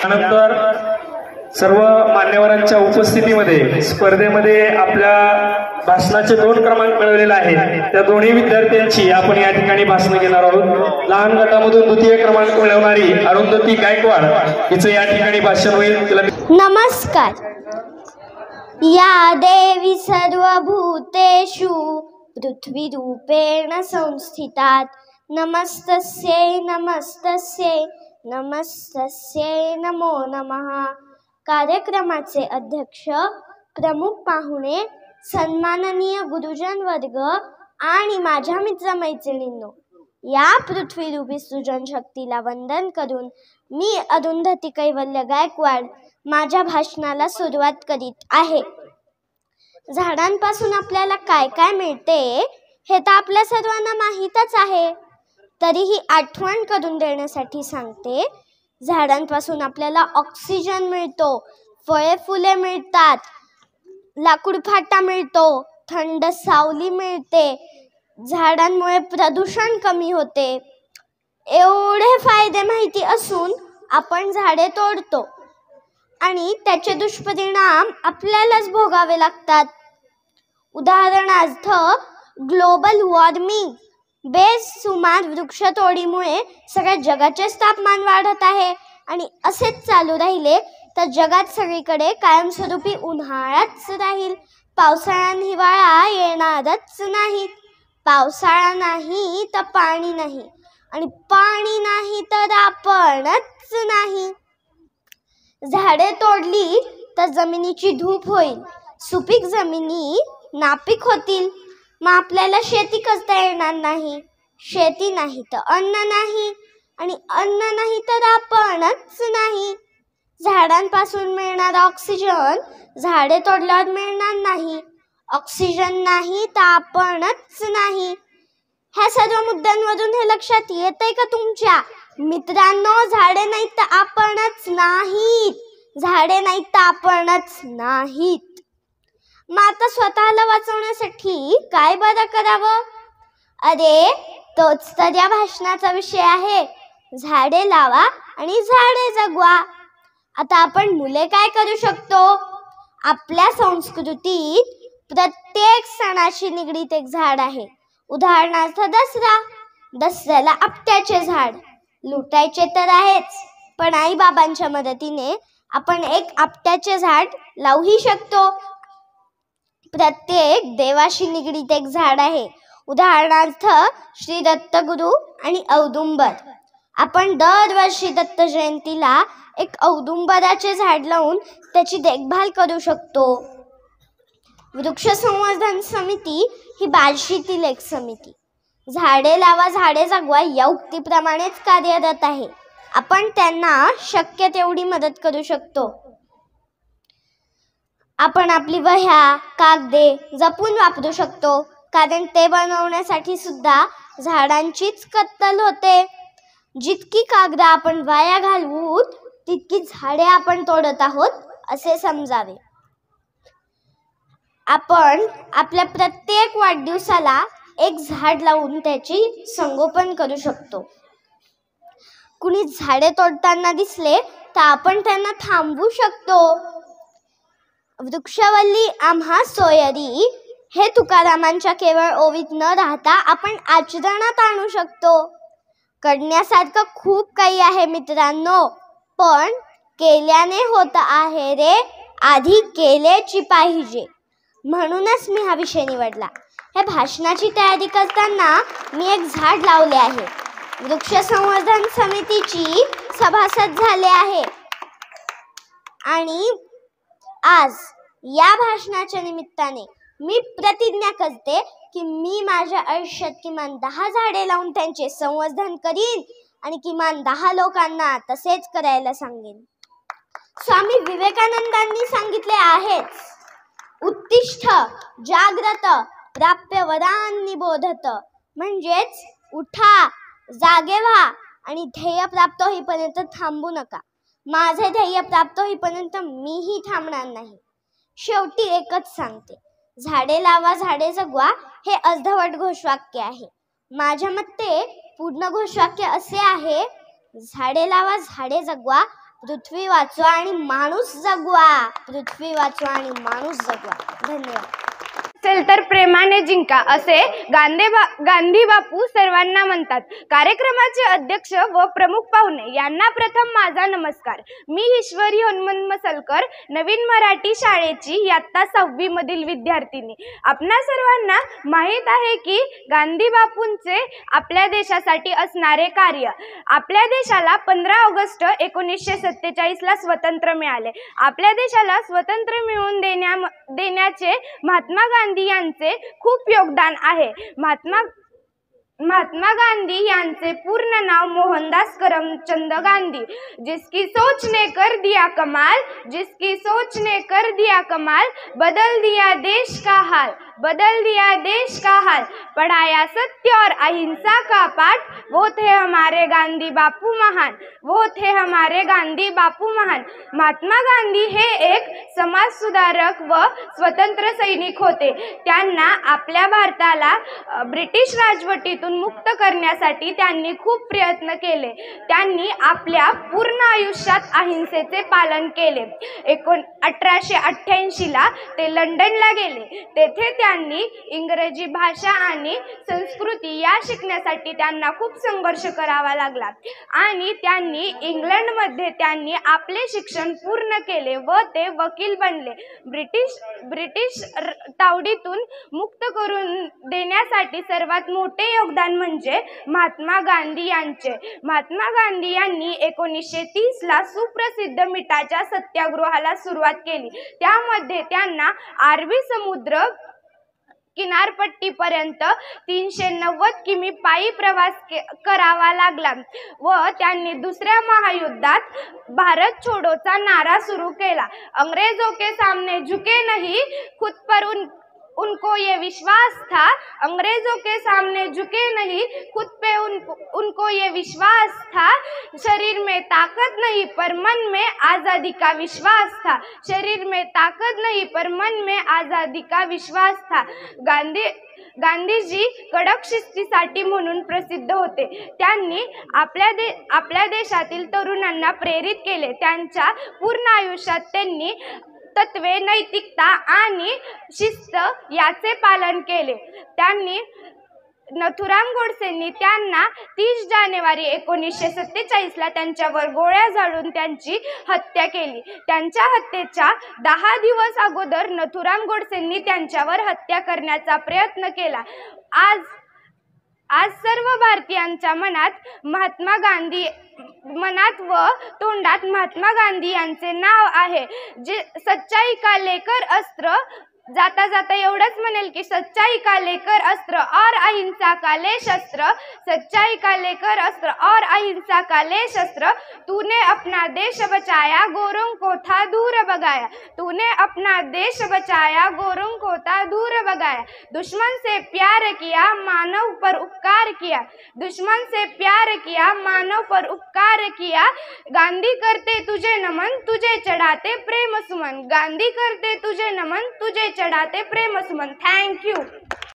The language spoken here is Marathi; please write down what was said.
त्यानंतर सर्व मान्यवरांच्या उपस्थितीमध्ये स्पर्धेमध्ये आपल्या भाषणाचे 2 क्रमांक मिळवलेले आहेत। त्या दोन्ही विद्यार्थ्यांची आपण या ठिकाणी भाषण घेणार आहोत। लहान गटामधून द्वितीय क्रमांक मिळवणारी अरुंधती गायकवाड हिचं या ठिकाणी भाषण होईल। नमस्कार। या देवी सर्वभूतेषु पृथ्वी रूपेण संस्थितात् नमस्तस्यै नमस्तस्यै नमस्तस्यै नमो नमः। कार्यक्रमाचे अध्यक्ष, प्रमुख पाहुणे, सन्माननीय गुरुजन वर्ग आणि माझ्या मित्रमैत्रिणींनो, या पृथ्वीरूपी सृजन शक्तीला वंदन करून मी अरुंधती कैवल्य गायकवाड माझ्या भाषणाला सुरुवात करीत आहे। झाडांपासून आपल्याला काय काय मिळते हे तर आपल्या सर्वांना माहीतच आहे, तरीही आठवण करून देण्यासाठी सांगते। झाडांपासून आपल्याला ऑक्सिजन मिळतो, फळे फुले मिळतात, लाकूड फाटा मिळतो, थंड सावली मिळते, झाडांमुळे प्रदूषण कमी होते। एवढे फायदे माहिती असून आपण झाडे तोडतो आणि त्याचे दुष्परिणाम आपल्यालाच भोगावे लागतात। उदाहरणार्थ ग्लोबल वॉर्मिंग, बेसुमार वृक्षतोडीमुळे सगळ्या जगाचेच तापमान वाढत आहे आणि असेच चालू राहिले तर जगात सगळीकडे कायमस्वरूपी उन्हाळाच राहील। पावसाळा आणि हिवाळा येणारच नाही। पावसाळा नाही तर पाणी नाही आणि पाणी नाही तर आपणच नाही। झाडे तोडली तर जमिनीची धूप होईल, सुपीक जमिनी नापीक होतील, मग आपल्याला शेती करता येणार नाही। शेती नाही तर अन्न नाही आणि अन्न नाही तर आपणच नाही। झाडांपासून मिळणारा ऑक्सिजन झाडे तोडल्यावर मिळणार नाही, ऑक्सिजन नाही तर आपणच नाही। ह्या सर्व मुद्द्यांवरून हे लक्षात येतंय का तुमच्या? मित्रांनो, झाडे नाहीत तर आपणच नाहीत, झाडे नाहीत तर आपणच नाहीत। मग आता स्वतःला वाचवण्यासाठी काय बरं करावं? अरे, तोच तर या भाषणाचा विषय आहे, झाडे लावा आणि झाडे जगवा। आता आपण मुले काय करू शकतो? आपल्या संस्कृतीत प्रत्येक सणाशी निगडीत एक झाड आहे। उदाहरणार्थ दसरा, दसऱ्याला आपट्याचे झाड लुटायचे तर आहेच, पण आई बाबांच्या मदतीने आपण एक आपट्याचे झाड लावूही शकतो। प्रत्येक देवाशी निगडीत एक झाड आहे। उदाहरणार्थ श्री दत्तगुरु आणि औदुंबर। आपण दरवर्षी दत्त जयंतीला एक औदुंबराचे झाड लावून त्याची देखभाल करू शकतो। वृक्ष संवर्धन समिती ही बार्शीतील एक समिती झाडे लावा झाडे जगवा या उक्तीप्रमाणेच कार्यरत आहे। आपण त्यांना शक्य तेवढी मदत करू शकतो। आपण आपली वह्या, कागदे जपून वापरू शकतो, कारण ते बनवण्यासाठी सुद्धा झाडांचीच कत्तल होते। जितकी कागद आपण वाया घालवू तितकी झाडे आपण तोडत आहोत असे समजावे। आपण आपल्या प्रत्येक वाढदिवसाला एक झाड लावून त्याची संगोपन करू शकतो। कुणी झाडे तोडताना दिसले तर आपण त्यांना थांबवू शकतो। वृक्षवल्ली आम्हा सोयरी हे तुकारामांच्या केवळ ओवीत न राहता आपण आचरणात आणू शकतो। करण्यासारखं खूप काही आहे मित्रांनो, पण केल्याने होत आहे रे, आधी केलेची पाहिजे। म्हणूनच मी हा विषय निवडला। या भाषणाची तयारी करताना मी एक झाड लावले आहे, वृक्ष संवर्धन समितीची सभासद झाले आहे आणि आज या भाषणाच्या निमित्ताने मी प्रतिज्ञा करते की मी माझ्या आयुष्यात किमान 10 झाडे लावून त्यांचे संवर्धन करीन आणि किमान 10 लोकांना तसेच करायला सांगेन। स्वामी विवेकानंदांनी सांगितले आहेच, उत्तिष्ठ जाग्रत प्राप्य वरान निबोधत, म्हणजेच उठा, जागे व्हा आणि ध्येय प्राप्त होईपर्यंत थांबू नका। माझे ध्येय प्राप्त होईपर्यंत मीही थांबणार नाही। शेवटी एकच सांगते, झाडे लावा झाडे जगवा हे अर्धवट घोषवाक्य आहे। माझ्या मते पूर्ण घोषवाक्य असे आहे, झाडे लावा झाडे जगवा पृथ्वी वाचवा आणि माणूस जगवा. पृथ्वी वाचवा आणि माणूस जगवा. धन्यवाद. असेल तर प्रेमाने जिंका असे गांधी बापू सर्वांना म्हणतात. कार्यक्रमाचे अध्यक्ष व प्रमुख पाहुणे यांना प्रथम माझा नमस्कार. मी ईश्वरी हनुमंत मसलकर, नवीन मराठी शाळेची इयत्ता 6वी मधील विद्यार्थिनी. आपणा सर्वांना माहीत आहे की गांधी बापूंचे आपल्या देशासाठी असणारे कार्य. आपल्या देशाला 15 ऑगस्ट 1947 ला स्वातंत्र्य मिळाले. आपल्या देशाला स्वातंत्र्य मिळवून देण्याचे महात्मा गांधी यांचे खूप योगदान आहे. महात्मा गांधी यांचे पूर्ण नाव मोहनदास करमचंद गांधी. जिसकी सोच ने कर दिया कमाल, जिसकी सोच ने कर दिया कमाल, बदल दिया देश का हाल, बदल दिया देश का हाल. पढ़ाया सत्य और अहिंसा का पाठ, वो थे हमारे गांधी बापू महान, वो थे हमारे गांधी बापू महान. महात्मा गांधी हे एक समाज सुधारक व स्वतंत्र सैनिक होते. त्यांना आपल्या भारताला ब्रिटिश राजवटीतून मुक्त करण्यासाठी त्यांनी खूप प्रयत्न केले. त्यांनी आपल्या पूर्ण आयुष्यात अहिंसेचे पालन केले. 1888 ला ते लंडनला गेले. तेथे त्यांनी इंग्रजी भाषा आणि संस्कृती या शिकण्यासाठी त्यांना खूप संघर्ष करावा लागला आणि त्यांनी इंग्लंडमध्ये त्यांनी आपले शिक्षण पूर्ण केले व ते वकील बनले. ब्रिटिश तावडीतून मुक्त करून देण्यासाठी सर्वात मोठे योगदान म्हणजे महात्मा गांधी यांचे. महात्मा गांधी यांनी 1930 ला सुप्रसिद्ध मिठाच्या सत्याग्रहाला सुरुवात केली. त्यामध्ये त्यांना अरबी समुद्र किनारपट्टीपर्यंत 390 किमी पायी प्रवास करावा लागला व त्यांनी दुसऱ्या महायुद्धात भारत छोडोचा नारा सुरू केला. अंग्रेजों के सामने झुके नहीं, खुद पर उनको ये विश्वास था. अंग्रेजों के सामने झुके नहीं, खुद पे उनको ये विश्वास था. शरीर में ताकत नहीं पर मन में आज़ादी का विश्वास था. शरीर में ताकत नहीं पर मन में आज़ादी का विश्वास था. गांधीजी कडक शिस्तीसाठी म्हणून प्रसिद्ध होते. त्यांनी आपल्या देशातील तरुणांना प्रेरित केले. त्यांच्या पूर्ण आयुष्यात त्यांनी तत्वे, नैतिकता आणि शिस्त याचे पालन केले. त्यांनी नथुराम गोडसेंनी त्यांना 30 जानेवारी 1947 ला त्यांच्यावर गोळ्या झाडून त्यांची हत्या केली. त्यांच्या हत्येच्या 10 दिवस अगोदर नथुराम गोडसेंनी त्यांच्यावर हत्या करण्याचा प्रयत्न केला. आज सर्व भारतीयांच्या मनात व तोंडात महात्मा गांधी यांचे नाव आहे. जे सच्चाई का लेकर अस्त्र, जाता जाता एवढंच म्हणेल की सच्चाई का लेकर अस्त्र और अहिंसा का ले शस्त्र, सच्चाई का लेकर अस्त्र और अहिंसा का ले शस्त्र. तूने अपना देश बचाया, गोरों को था दूर भगाया. तूने अपना देश बचाया, गोरों को था दूर भगाया. दुश्मन से प्यार किया, मानव पर उपकार किया. दुश्मन से प्यार किया, मानव पर उपकार किया. गांधी करते तुझे नमन, तुझे चढ़ाते प्रेम सुमन. गांधी करते तुझे नमन, तुझे चढ़ाते प्रेम सुमन. Thank you.